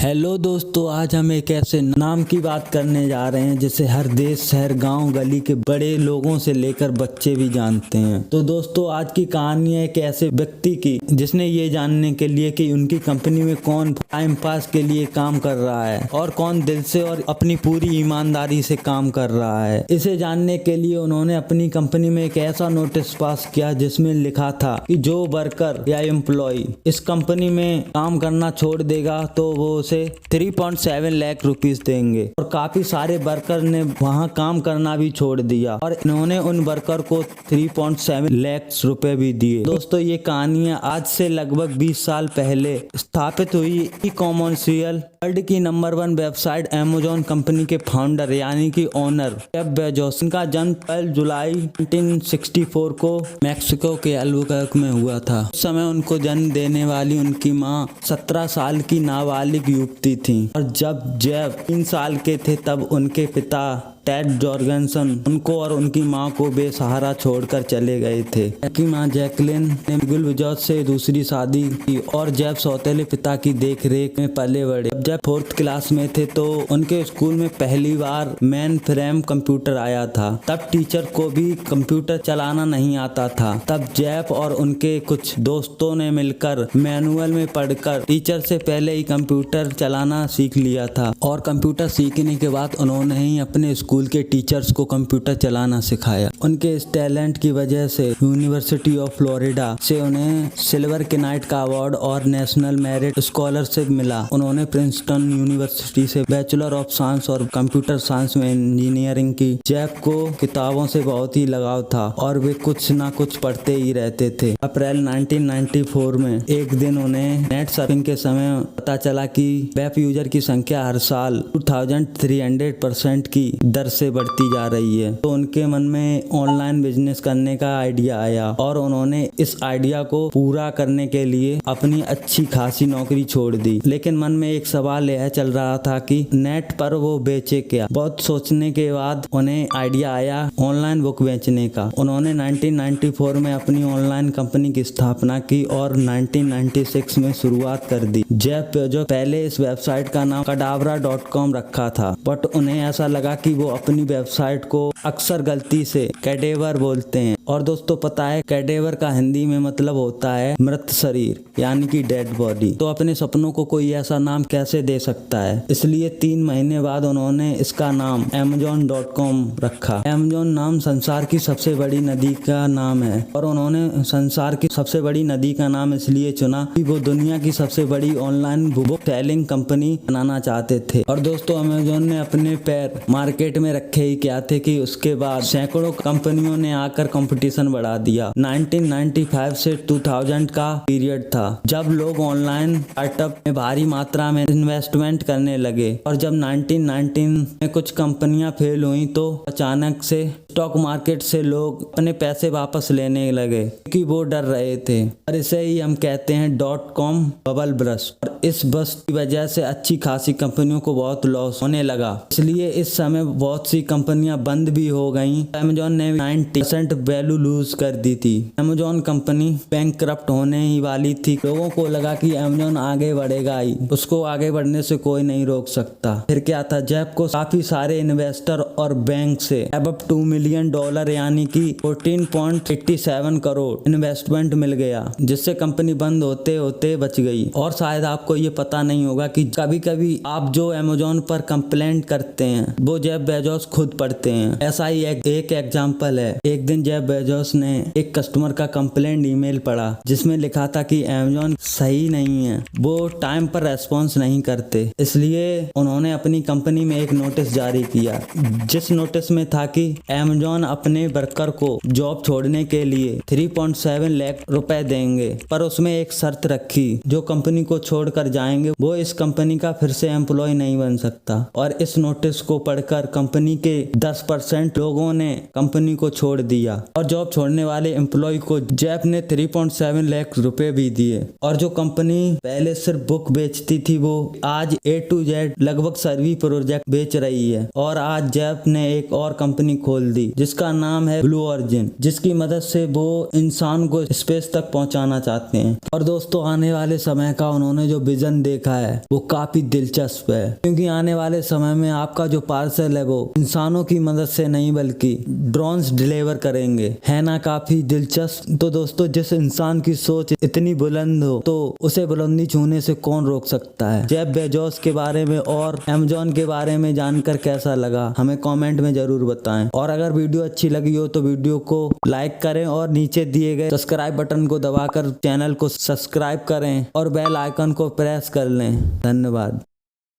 Hello दोस्तों, आज हम एक ऐसे नाम की बात करने जा रहे हैं जिसे हर देश, शहर, गांव, गली के बड़े लोगों से लेकर बच्चे भी जानते हैं। तो दोस्तों, आज की कहानी है एक ऐसे व्यक्ति की जिसने ये जानने के लिए कि उनकी कंपनी में कौन टाइम पास के लिए काम कर रहा है और कौन दिल से और अपनी पूरी ईमानदारी से काम कर रहा है, इसे जानने के लिए उन्होंने अपनी कंपनी में एक ऐसा नोटिस पास किया जिसमें लिखा था कि जो वर्कर या एम्प्लॉय इस कंपनी में काम करना छोड़ देगा तो वो उसे 3.7 लाख रुपीस देंगे। और काफी सारे वर्कर ने वहां काम करना भी छोड़ दिया और इन्होंने उन वर्कर को 3.7 लाख रुपए भी दिए। दोस्तों, ये कहानियां आज से लगभग 20 साल पहले स्थापित हुई ई कॉमर्शियल वर्ल्ड की नंबर 1 वेबसाइट अमेज़न कंपनी के फाउंडर यानी कि ओनर जेफ बेजोस। इनका जन्म 12 जुलाई 1964 को मैक्सिको के अल्बुकर्क में हुआ था। उस समय उनको जन्म देने वाली उनकी मां 17 साल की नाबालिग युवती थी और जब जेफ 3 साल के थे तब उनके पिता टेड जॉर्गेनसन उनको और उनकी मां को बेसहारा छोड़कर चले गए थे। उनकी मां जैकलिन ने मिगुल बेजोस से दूसरी शादी की और जेफ सौतेले पिता की देखरेख में पले बढ़े। जब जेफ 4th क्लास में थे तो उनके स्कूल में पहली बार मेन फ्रेम कंप्यूटर आया था। तब टीचर को भी कंप्यूटर चलाना नहीं आता था। तब जेफ और उनके कुछ दोस्तों ने मिलकर मैनुअल में पढ़कर टीचर से पहले ही कंप्यूटर चलाना सीख लिया था और कंप्यूटर सीखने के बाद उन्होंने ही अपने स्कूल के टीचर्स को कंप्यूटर चलाना सिखाया। उनके इस टैलेंट की वजह से यूनिवर्सिटी ऑफ फ्लोरिडा से उन्हें सिल्वर केनाइट का अवार्ड और नेशनल मेरिट स्कॉलरशिप मिला। उन्होंने प्रिंसटन यूनिवर्सिटी से बैचलर ऑफ साइंस और कंप्यूटर साइंस में इंजीनियरिंग की। जेफ को किताबों से बहुत ही लगाव था और वे कुछ ना कुछ पढ़ते ही रहते थे। अप्रैल 1994 में एक दिन उन्हें नेट सर्फिंग के समय पता चला कि वेब यूजर की संख्या हर साल 2300% की दर से बढ़ती जा रही है। तो उनके मन में ऑनलाइन बिजनेस करने का आइडिया आया और उन्होंने इस आइडिया को पूरा करने के लिए अपनी अच्छी खासी नौकरी छोड़ दी। लेकिन मन में एक सवाल यह चल रहा था कि नेट पर वो बेचे क्या। बहुत सोचने के बाद उन्हें आइडिया आया ऑनलाइन बुक बेचने का। उन्होंने 1994 में अपनी ऑनलाइन कंपनी की स्थापना की और 1996 में शुरुआत कर दी। जेफ बेजोस पहले इस वेबसाइट का नाम cadavra.com रखा था, बट उन्हें ऐसा लगा कि वो अपनी वेबसाइट को अक्सर गलती से कैडेवर बोलते हैं। और दोस्तों, पता है कैडेवर का हिंदी में मतलब होता है मृत शरीर यानी कि डेड बॉडी। तो अपने सपनों को कोई ऐसा नाम कैसे दे सकता है, इसलिए 3 महीने बाद उन्होंने इसका नाम amazon.com रखा। अमेज़न नाम संसार की सबसे बड़ी नदी का नाम है और उन्होंने संसार की सबसे बड़ी नदी का नाम इसलिए चुना कि वो दुनिया की सबसे बड़ी ऑनलाइन बुक सेलिंग कंपनी बनाना चाहते थे। और दोस्तों, अमेज़न ने अपने पैर मार्केट में रखे ही क्या थे कि उसके बाद सैकड़ों कंपनियों ने आकर कंपटीशन बढ़ा दिया। 1995 से 2000 का पीरियड था जब लोग ऑनलाइन स्टार्टअप में भारी मात्रा में इन्वेस्टमेंट करने लगे और जब 1919 में कुछ कंपनियां फेल हुई तो अचानक से स्टॉक मार्केट से लोग अपने पैसे वापस लेने लगे क्योंकि वो डर रहे थे। और इसे ही हम कहते हैं .com बबल बर्स्ट। और इस बस्ट की वजह से अच्छी खासी कंपनियों को बहुत लॉस होने लगा, इसलिए इस समय बहुत सी कंपनियां बंद भी हो गईं। अमेज़न ने 90% वैल्यू लूज कर दी थी। अमेज़न कंपनी बैंकक्रप्ट होने ही वाली थी। लोगों को लगा कि अमेज़न आगे बढ़ेगा ही, उसको आगे बढ़ने से कोई नहीं रोक सकता। फिर क्या था, जेफ को काफी सारे इन्वेस्टर और बैंक से अब $2 मिलियन यानी कि 14.87 करोड़ इन्वेस्टमेंट मिल गया, जिससे कंपनी बंद होते होते बच गई। और शायद आपको ये पता नहीं होगा कि कभी कभी आप जो अमेज़न पर कंप्लेंट करते हैं वो जेफ बेजोस खुद पढ़ते हैं। ऐसा ही एक एग्जांपल है। एक दिन जेफ बेजोस ने एक कस्टमर का कंप्लेंट ईमेल पढ़ा जिसमें लिखा था कि अमेज़न सही नहीं है, वो टाइम पर रेस्पॉन्स नहीं करते। इसलिए उन्होंने अपनी कंपनी में एक नोटिस जारी किया, जिस नोटिस में था कि अमेज़न अपने वर्कर को जॉब छोड़ने के लिए 3.7 लाख रुपए देंगे, पर उसमें एक शर्त रखी, जो कंपनी को छोड़कर जाएंगे वो इस कंपनी का फिर से एम्प्लॉय नहीं बन सकता। और इस नोटिस को पढ़कर कंपनी के 10% लोगों ने कंपनी को छोड़ दिया और जॉब छोड़ने वाले एम्प्लॉय को जेफ ने 3.7 लाख रुपए भी दिए। और जो कंपनी पहले सिर्फ बुक बेचती थी वो आज A to Z लगभग सभी प्रोजेक्ट बेच रही है। और आज जेफ स्टार्टअप ने एक और कंपनी खोल दी जिसका नाम है ब्लू ओरिजिन, जिसकी मदद से वो इंसान को स्पेस तक पहुंचाना चाहते हैं। और दोस्तों आने वाले समय का उन्होंने जो विजन देखा है वो काफी दिलचस्प है, क्योंकि आने वाले समय में आपका जो पार्सल है वो इंसानों की मदद से नहीं बल्कि ड्रोन्स डिलीवर करेंगे। है ना काफी दिलचस्प। तो दोस्तों जिस इंसान की सोच इतनी बुलंद हो तो उसे बुलंदी छूने से कौन रोक सकता है। जेफ बेजोस के बारे में और अमेज़न के बारे में जानकर कैसा लगा हमें कमेंट में जरूर बताएं। और अगर वीडियो अच्छी लगी हो तो वीडियो को लाइक करें और नीचे दिए गए सब्सक्राइब बटन को दबाकर चैनल को सब्सक्राइब करें और बेल आइकन को प्रेस कर लें। धन्यवाद।